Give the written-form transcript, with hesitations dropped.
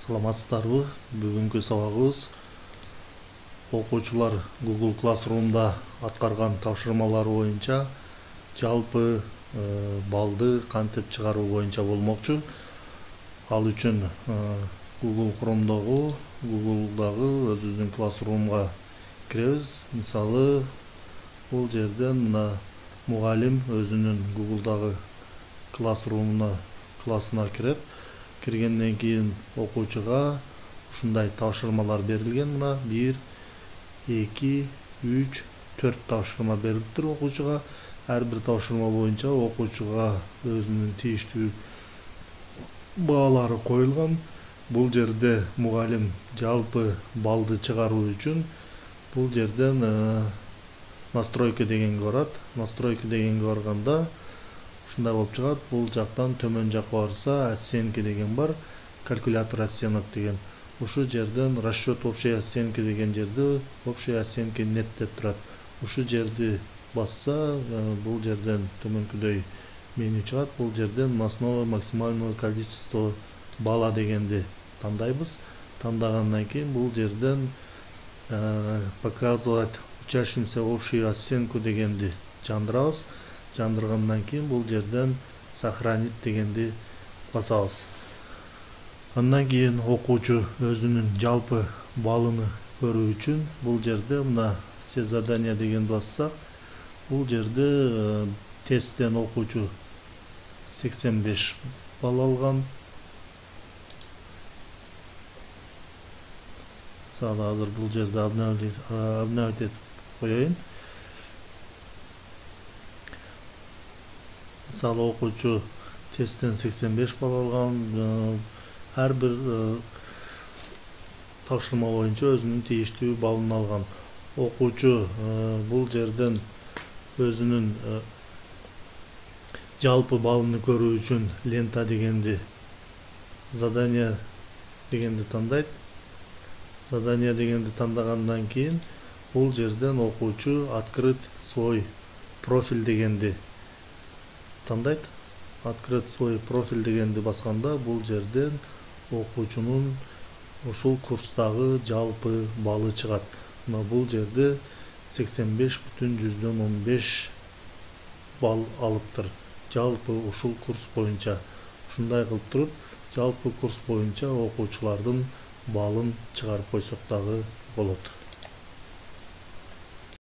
Саламатсыздарбы? Бүгүнкү сабагыбыз окуучулар Google Classroom'да аткарган тапшырмалары боюнча жалпы балды кантип чыгаруу боюнча болмокчу. Ал үчүн Google Chrome'догу Google'дагы өзүбүздүн Classroom'га киребиз. Мисалы, бул жерден мына мугалим өзүнүн Google'дагы классына кирип, киргенден кийин окуучуга ушундай тапшырмалар берилген. Мына 1, 2, 3, 4 тапшырма берилиптир окуучуга. Ар бир тапшырма боюнча окуучуга өзүнүн тийиштүү баалары коюлган. Бул жерде мугалим жалпы балды чыгаруу үчүн бул жерден настройка дегенге барат. Настройка дегенге барганда ушундай болуп чыгат. Бул жактан төмөн жакка барса оценки деген бар, калькулятор оценок деген. Ушу жерден расчет общей оценки деген жерде общая оценки нет деп турат. Ушу жерди басса бул жерден төмөнкүдөй меню чыгат. Бул жерден основа максимального количества бала дегенди тандайбыз. Тандагандан кийин бул жерден показывать учащимся общую оценку дегенди жандырабыз. Жандыргандан кийин бул жерден сохранить дегенди басабыз. Андан кийин окуучу өзүнүн жалпы балыны көрүү үчүн бул жерде мына все задания деген бассак, бул жерде тесттен окуучу 85 балл алган. Мисалы, азыр бул жерде обновить этип коеюн. Мисалы, окуучу тесттен 85 балл алган. Ар бир тапшырма боюнча өзүнүн тийиштүү балын алган. Окуучу бул жерден өзүнүн жалпы балын көрүү үчүн лента дегенди, задания дегенди тандайт. Задания дегенди тандагандан кийин бул жерден окуучу открыть свой профиль дегенди тандайт. Открыть свой профиль дегенди басканда бул жерден окуучунун ушул курстагы жалпы балы чыгат. Мына бул жерде 85,15 балл алыптыр. Жалпы ушул курс боюнча. Ушундай кылып туруп, жалпы курс боюнча окуучулардын балын чыгарып койсок дагы болот.